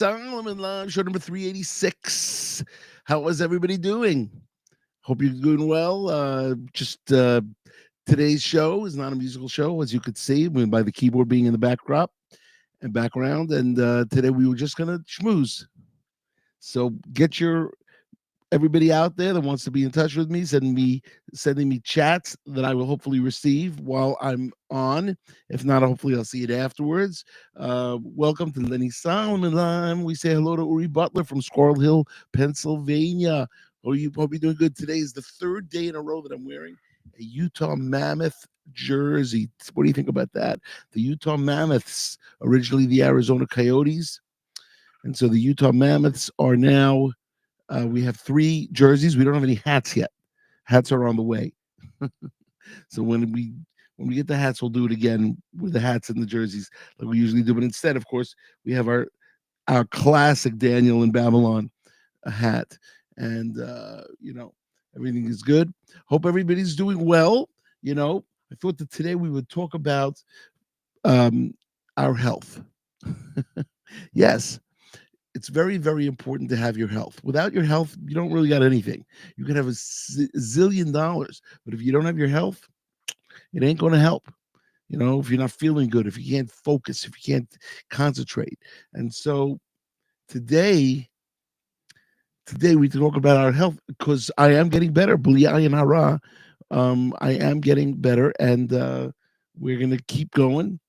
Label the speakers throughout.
Speaker 1: Solomon Live, show number 386. How is everybody doing? Hope you're doing well. Just Today's show is not a musical show, as you could see by the keyboard being in the backdrop and background. And today we were just going to schmooze. So get your everybody out there that wants to be in touch with me, sending me chats that I will hopefully receive while I'm on. If not, hopefully I'll see it afterwards. Welcome to Lenny Solomon Line. We say hello to Uri Butler from Squirrel Hill, Pennsylvania. Hope you're doing good. Today is the third day in a row that I'm wearing a Utah Mammoth jersey. What do you think about that? The Utah Mammoths, originally the Arizona Coyotes. And so the Utah Mammoths are now we have three jerseys. We don't have any hats yet. Hats are on the way. So when we get the hats, we'll do it again with the hats and the jerseys like we usually do. But instead, of course, we have our classic Daniel in Babylon hat, and everything is good. Hope everybody's doing well. I thought that today we would talk about um, our health. Yes, it's very, very important to have your health. Without your health, you don't really got anything. You could have zillion dollars, but if you don't have your health, it ain't going to help. If you're not feeling good, if you can't focus, if you can't concentrate. And so today, today we talk about our health because I am getting better. Bli ayin hara. I am getting better, and we're going to keep going.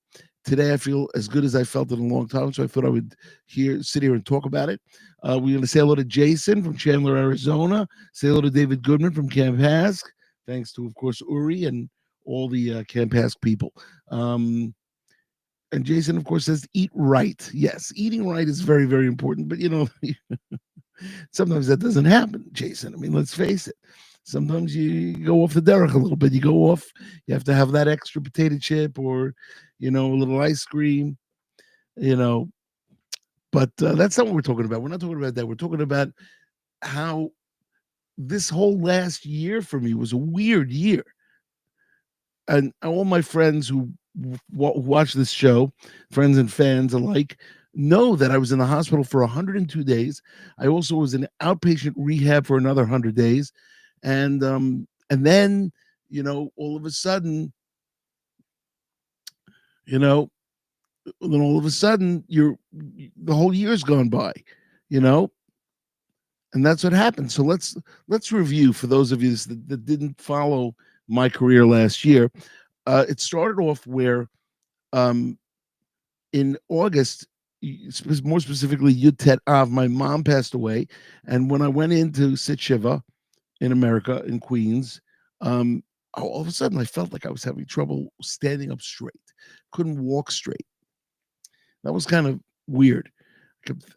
Speaker 1: Today I feel as good as I felt in a long time, so I thought I would sit here and talk about it. We're going to say hello to Jason from Chandler, Arizona. Say hello to David Goodman from Camp Hask. Thanks to, of course, Uri and all the Camp Hask people. And Jason, of course, says eat right. Yes, eating right is very, very important. But, sometimes that doesn't happen, Jason. I mean, let's face it. Sometimes you go off the derech a little bit. You go off. You have to have that extra potato chip or, a little ice cream. You know, but that's not what we're talking about. We're not talking about that. We're talking about how this whole last year for me was a weird year, and all my friends who watch this show, friends and fans alike, know that I was in the hospital for 102 days. I also was in outpatient rehab for another 100 days, and then all of a sudden, you know, then all of a sudden the whole year's gone by, you know, and that's what happened. So let's review for those of you that didn't follow my career last year. It started off where um, in August, more specifically Yud Tet Av, my mom passed away, and when I went into Sit Shiva in America in Queens, all of a sudden I felt like I was having trouble standing up straight, couldn't walk straight. That was kind of weird.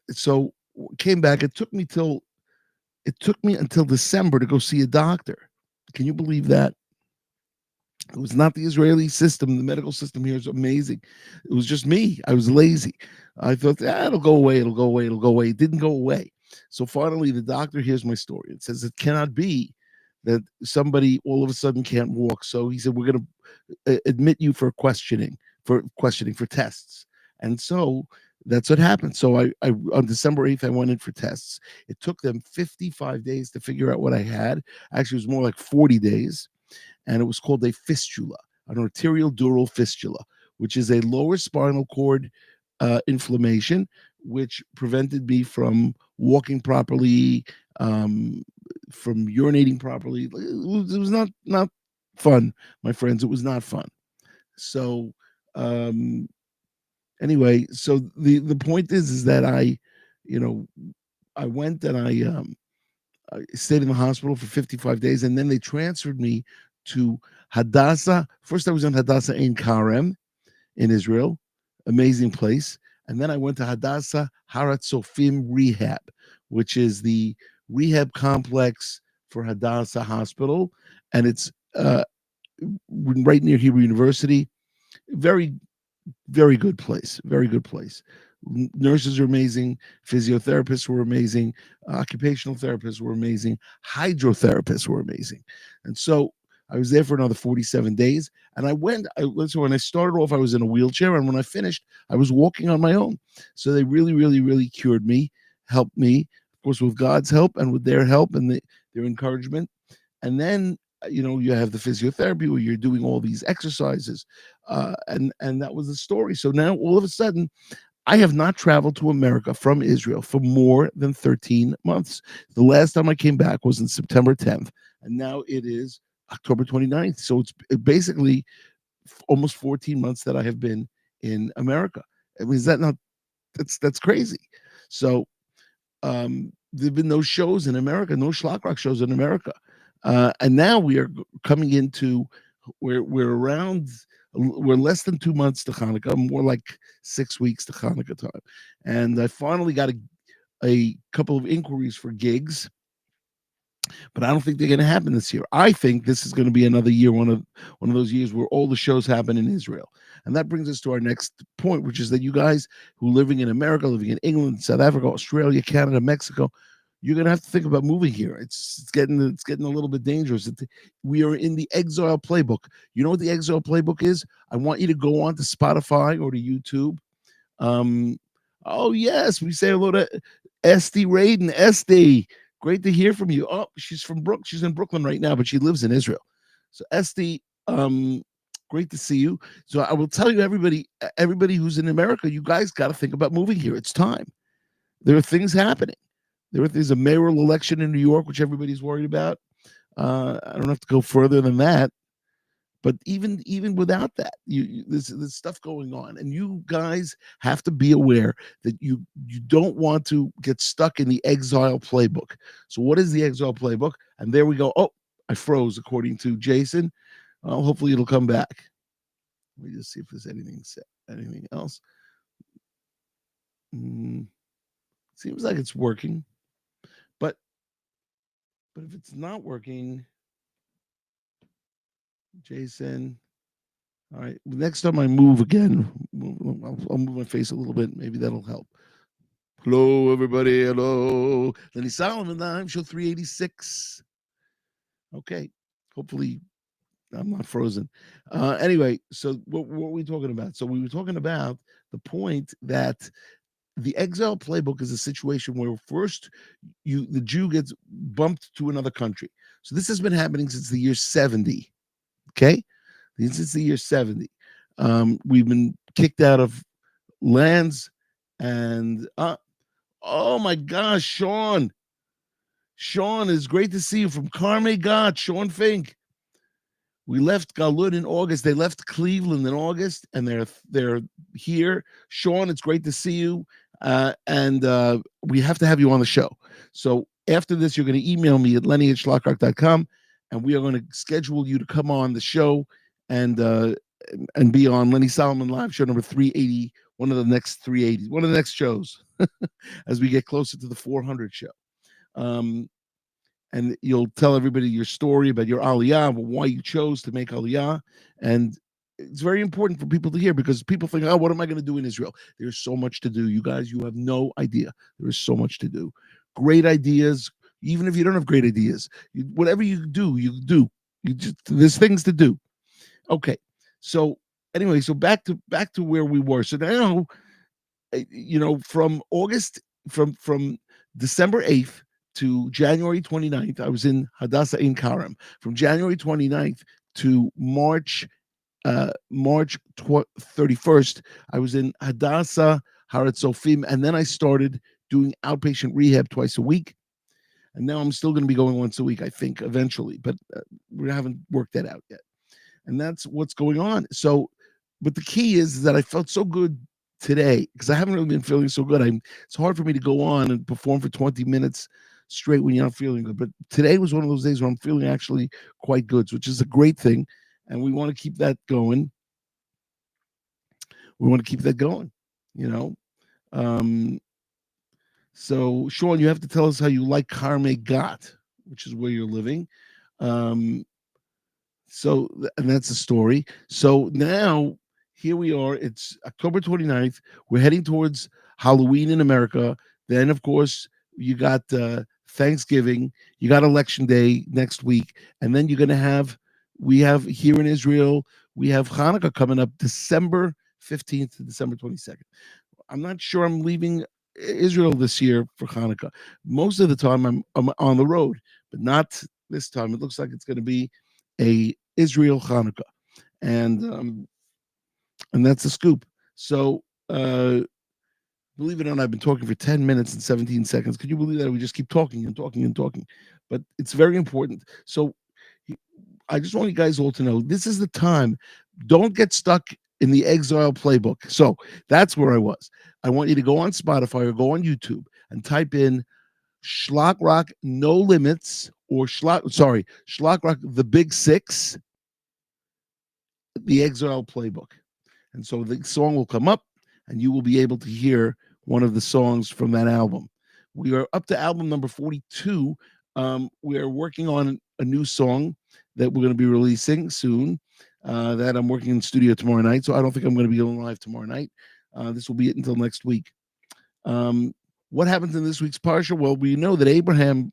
Speaker 1: So came back. It took me until December to go see a doctor. Can you believe that? It was not the Israeli system. The medical system here is amazing. It was just me. I was lazy. I thought, it'll go away. It'll go away. It'll go away. It didn't go away. So finally, the doctor hears my story. It says it cannot be that somebody all of a sudden can't walk. So he said, we're going to admit you for questioning for tests. And so that's what happened. So I on December 8th, I went in for tests. It took them 55 days to figure out what I had. Actually, it was more like 40 days. And it was called a fistula, an arterial dural fistula, which is a lower spinal cord inflammation, which prevented me from walking properly, from urinating properly. It was not fun, my friends. It was not fun. So anyway, so the point is that you know, I went and I stayed in the hospital for 55 days, and then they transferred me to Hadassah. First, I was in Hadassah Ein Karem in Israel, amazing place, and then I went to Hadassah Harat Sofim Rehab, which is the rehab complex for Hadassah Hospital, and it's right near Hebrew University. Very, very good place. Very good place. Nurses are amazing. Physiotherapists were amazing. Occupational therapists were amazing. Hydrotherapists were amazing. And so I was there for another 47 days. And listen, when I started off, I was in a wheelchair. And when I finished, I was walking on my own. So they really, really, really cured me, helped me, of course, with God's help and with their help and their encouragement. And then, you have the physiotherapy where you're doing all these exercises. And that was the story. So now all of a sudden, I have not traveled to America from Israel for more than 13 months. The last time I came back was in September 10th, and now it is October 29th. So it's basically almost 14 months that I have been in America. I mean, is that not that's crazy? So there have been no shows in America, no schlock rock shows in America, and now we are coming into we're less than 2 months to Hanukkah, more like 6 weeks to Hanukkah time, and I finally got a couple of inquiries for gigs, but I don't think they're going to happen this year. I think this is going to be another year, one of those years where all the shows happen in Israel. And that brings us to our next point, which is that you guys who are living in America, living in England, South Africa, Australia, Canada, Mexico, you're going to have to think about moving here. It's getting a little bit dangerous. We are in the exile playbook. You know what the exile playbook is? I want you to go on to Spotify or to YouTube. Um, oh yes, we say hello to Esty Raiden. Esty, great to hear from you. Oh, she's in Brooklyn right now, but she lives in Israel. So Esty, great to see you. So I will tell you, everybody who's in America, you guys got to think about moving here. It's time. There are things happening. There's a mayoral election in New York, which everybody's worried about. I don't have to go further than that. But even without that, there's stuff going on, and you guys have to be aware that you don't want to get stuck in the exile playbook. So what is the exile playbook? And there we go. Oh, I froze, according to Jason. Well, hopefully it'll come back. Let me just see if there's anything else. Seems like it's working, but if it's not working, Jason. All right. Next time I move again, I'll move my face a little bit. Maybe that'll help. Hello, everybody. Hello. Lenny Solomon Live, show 386. Okay. Hopefully I'm not frozen. Anyway, so what were we talking about? So we were talking about the point that the exile playbook is a situation where first the Jew gets bumped to another country. So this has been happening since the year 70. Okay. Since the year 70. We've been kicked out of lands and oh my gosh, Sean. Sean, is great to see you from Carme God, Sean Fink. We left Galud in August. They left Cleveland in August, and they're here. Sean, it's great to see you. And we have to have you on the show. So after this, you're going to email me at lenny@schlockrock.com, and we are going to schedule you to come on the show and be on Lenny Solomon Live, show number 380, one of the next 380s, one of the next shows as we get closer to the 400 show. And you'll tell everybody your story about your aliyah, why you chose to make aliyah. And it's very important for people to hear, because people think, oh, what am I going to do in Israel? There's so much to do. You guys, you have no idea. There is so much to do. Great ideas. Even if you don't have great ideas, whatever you do, you do. There's things to do. Okay. So anyway, so back to where we were. So now, from December 8th to January 29th, I was in Hadassah in Karam. From January 29th to March 31st, I was in Hadassah, Harat Sofim, and then I started doing outpatient rehab twice a week. And now I'm still going to be going once a week, I think, eventually, but we haven't worked that out yet. And that's what's going on. So, but the key is that I felt so good today, because I haven't really been feeling so good. It's hard for me to go on and perform for 20 minutes straight when you're not feeling good. But today was one of those days where I'm feeling actually quite good, which is a great thing. And we want to keep that going. So Sean, you have to tell us how you like Carme Gat, which is where you're living. And that's the story. So now here we are. It's October 29th. We're heading towards Halloween in America. Then, of course, you got Thanksgiving. You got Election Day next week. And then you're going to have We have here in Israel, we have Hanukkah coming up December 15th to December 22nd. I'm not sure I'm leaving Israel this year for Hanukkah. Most of the time I'm on the road, but not this time. It looks like it's going to be a Israel Hanukkah. And and that's the scoop. So believe it or not, I've been talking for 10 minutes and 17 seconds. Could you believe that? We just keep talking and talking and talking. But it's very important. So I just want you guys all to know this is the time. Don't get stuck in the exile playbook. So that's where I was. I want you to go on Spotify or go on YouTube and type in Schlock Rock No Limits or Schlock Rock The Big Six, the exile playbook. And so the song will come up and you will be able to hear one of the songs from that album. We are up to album number 42. We are working on a new song that we're going to be releasing soon. That I'm working in studio tomorrow night. So I don't think I'm going to be going live tomorrow night. This will be it until next week. What happens in this week's Parsha? Well, we know that Abraham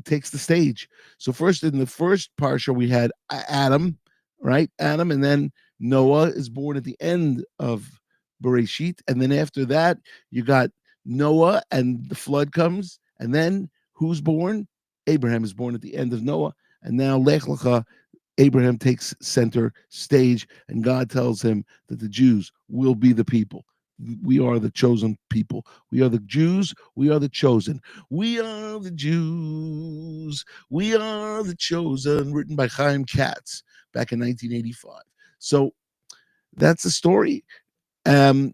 Speaker 1: takes the stage. So first in the first Parsha, we had Adam, right? Adam, and then Noah is born at the end of Bereshit. And then after that, you got Noah and the flood comes. And then who's born? Abraham is born at the end of Noah. And now Lech Lecha, Abraham takes center stage, and God tells him that the Jews will be the people. We are the chosen people. We are the Jews. We are the chosen. We are the Jews. We are the chosen. Written by Chaim Katz back in 1985. So that's the story. In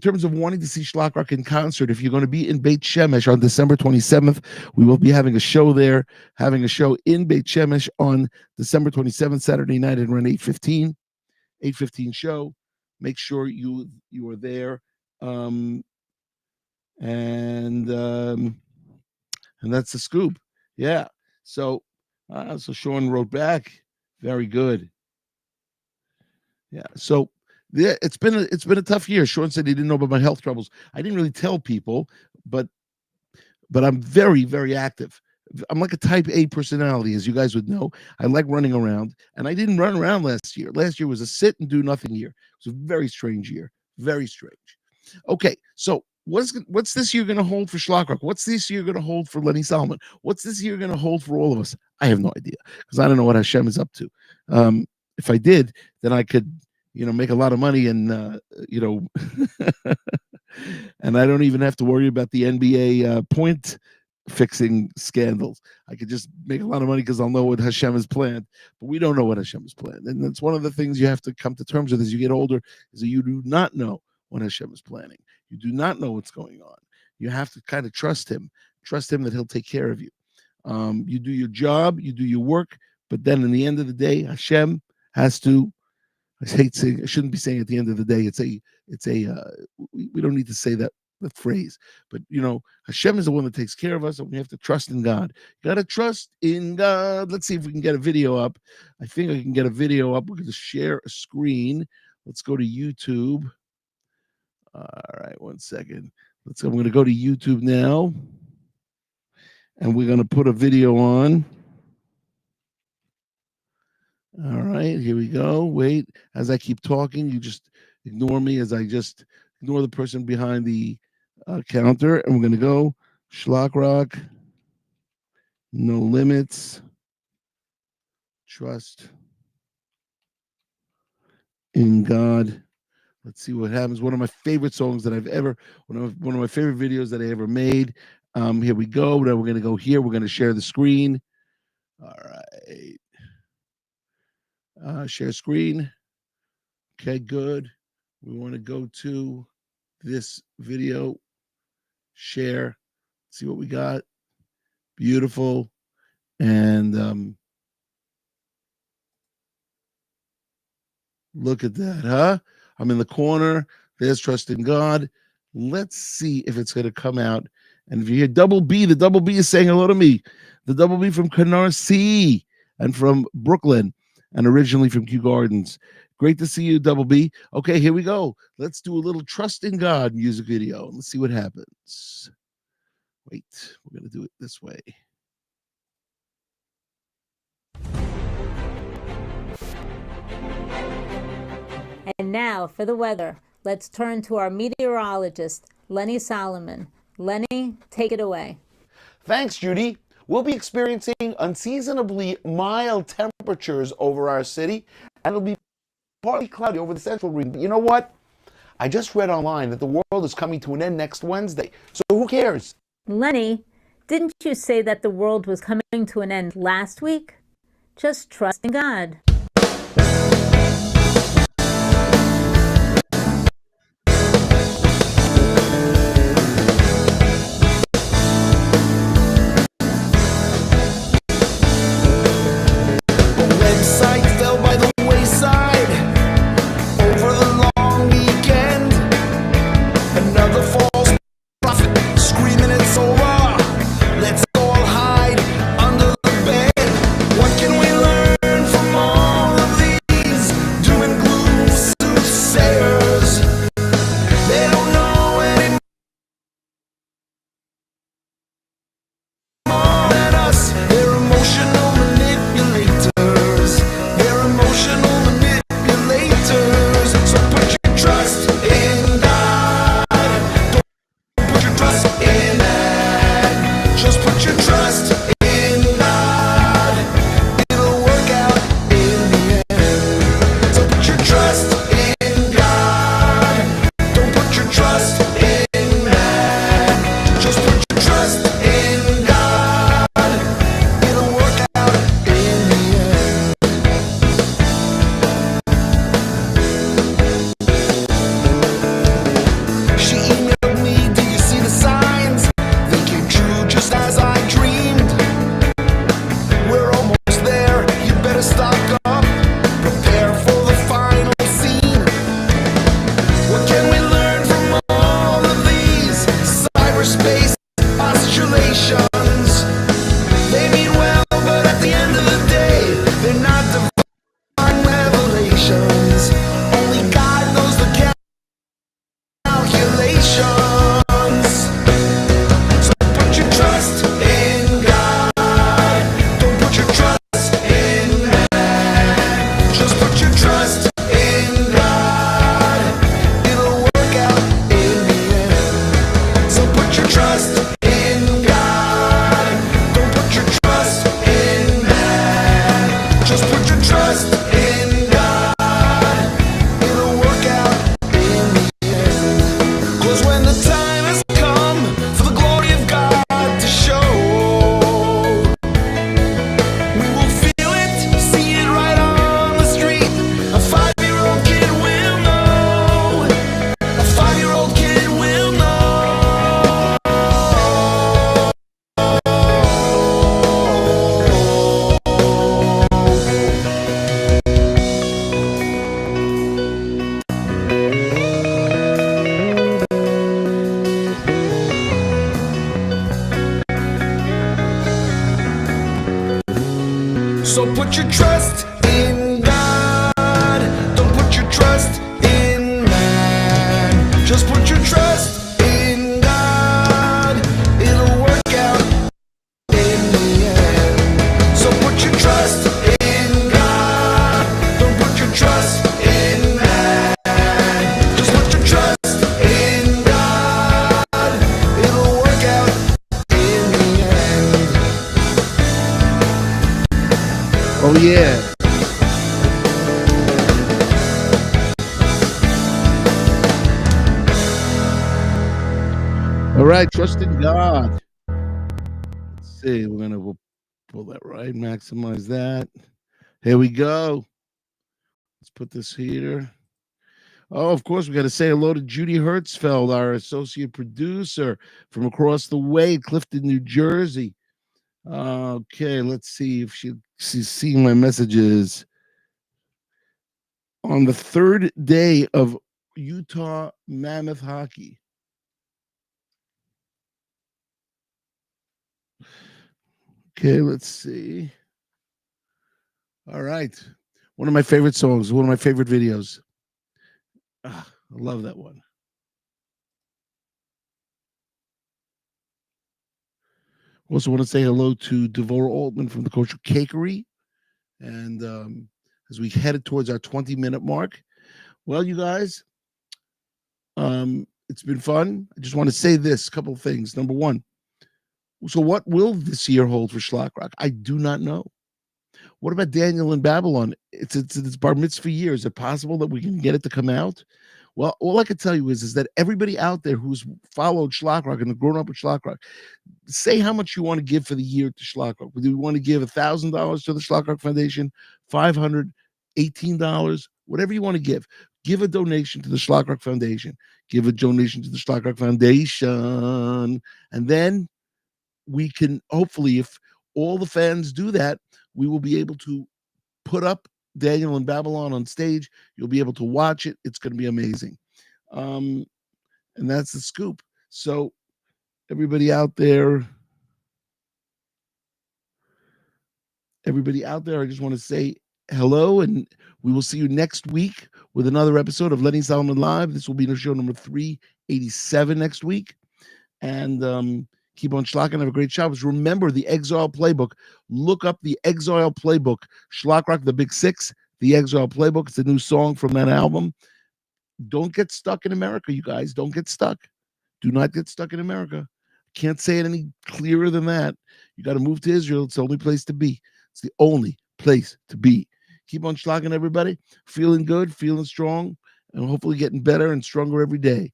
Speaker 1: terms of wanting to see Schlock Rock in concert, if you're going to be in Beit Shemesh on December 27th, we will be having a show there, having a show in Beit Shemesh on December 27th, Saturday night at around 8:15 show. Make sure you are there. And that's the scoop. Yeah. So Sean wrote back. Very good. Yeah. So yeah, it's been a tough year. Sean said he didn't know about my health troubles. I didn't really tell people, but I'm very, very active. I'm like a type A personality, as you guys would know. I like running around, and I didn't run around last year. Last year was a sit and do nothing year. It was a very strange year. Very strange. Okay, so what's this year going to hold for Schlockrock? What's this year going to hold for Lenny Solomon? What's this year going to hold for all of us? I have no idea because I don't know what Hashem is up to. If I did, then I could, make a lot of money and, and I don't even have to worry about the NBA point fixing scandals. I could just make a lot of money because I'll know what Hashem has planned. But we don't know what Hashem has planned, and that's one of the things you have to come to terms with as you get older: is that you do not know what Hashem is planning. You do not know what's going on. You have to kind of trust Him. Trust Him that He'll take care of you. You do your job, you do your work, but then in the end of the day, Hashem has to. I hate saying. I shouldn't be saying at the end of the day. We don't need to say that phrase, but Hashem is the one that takes care of us, and we have to trust in God. You got to trust in God. Let's see if we can get a video up. I think I can get a video up. We're going to share a screen. Let's go to YouTube. All right, one second. I'm going to go to YouTube now, and we're going to put a video on. All right, here we go. Wait, as I keep talking, you just ignore me as I just ignore the person behind the counter, and we're going to go Schlock Rock, No Limits, Trust in God. Let's see what happens. One of my favorite songs that I've ever, one of my favorite videos that I ever made. Here we go. Now we're going to go here. We're going to share the screen. All right. Share screen. Okay, good. We want to go to this video. Share. See what we got. Beautiful. And look at that, huh? I'm in the corner. There's Trust in God. Let's see if it's going to come out. And if you hear Double B, the Double B is saying hello to me. The Double B from Canarsie and from Brooklyn and originally from Kew Gardens. Great to see you, Double B. Okay, here we go. Let's do a little Trust in God music video. Let's see what happens. Wait, we're going to do it this way.
Speaker 2: And now for the weather, let's turn to our meteorologist, Lenny Solomon. Lenny, take it away.
Speaker 3: Thanks, Judy. We'll be experiencing unseasonably mild temperatures over our city, and it'll be partly cloudy over the central region. But you know what? I just read online that the world is coming to an end next Wednesday, so who cares?
Speaker 2: Lenny, didn't you say that the world was coming to an end last week? Just trust in God.
Speaker 4: So put your trust in God. Don't put your trust in man. Just put your trust in God. It'll work out in the end. So put your trust in God. Don't put your trust in man. Just put your trust in God. It'll work out in the end.
Speaker 1: Oh, yeah. All right, trust in God. Let's see, we'll pull that right, maximize that. Here we go. Let's put this here. Oh, of course, we got to say hello to Judy Hertzfeld, our associate producer from across the way, Clifton, New Jersey. Okay, let's see if she's seeing my messages. On the third day of Utah Mammoth hockey. Okay, let's see. All right. One of my favorite songs, one of my favorite videos. I love that one. Also want to say hello to Devora Altman from the Kosher Cakery. And as we headed towards our 20-minute mark, Well, you guys, it's been fun. I just want to say this couple of things. Number one, so what will this year hold for Schlock Rock? I do not know. What about Daniel in Babylon? It's bar mitzvah year. Is it possible that we can get it to come out? Well, all I can tell you is that everybody out there who's followed Schlock Rock and grown up with Schlock Rock, say how much you want to give for the year to Schlock Rock. Do we want to give $1,000 to the Schlock Rock Foundation, $500, $18, whatever you want to give? Give a donation to the Schlock Rock Foundation. Give a donation to the Schlock Rock Foundation, and then we can hopefully, if all the fans do that, we will be able to put up Daniel in Babylon on stage. You'll be able to watch it. It's going to be amazing. And that's the scoop. So everybody out there, I just want to say hello, and we will see you next week with another episode of Lenny Solomon Live. This will be the show number 387 next week. And keep on Schlock and have a great Shabbos. Remember the Exile Playbook. Look up the Exile Playbook. Schlock Rock, the Big Six, the Exile Playbook. It's a new song from that album. Don't get stuck in America, you guys. Don't get stuck. Do not get stuck in America. Can't say it any clearer than that. You got to move to Israel. It's the only place to be. It's the only place to be. Keep on Schlocking, everybody. Feeling good, feeling strong, and hopefully getting better and stronger every day.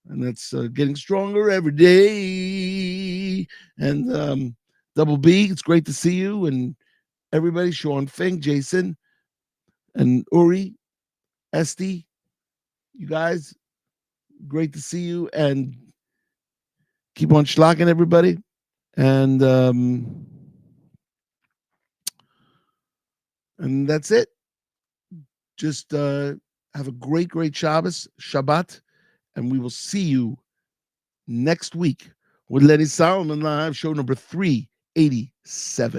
Speaker 1: And that's getting stronger every day. And Double B, it's great to see you. And everybody, Sean Fink, Jason, and Uri, Esty, you guys, great to see you. And keep on Schlocking, everybody. And that's it. Just have a great, great Shabbat. And we will see you next week with Lenny Solomon Live, show number 387.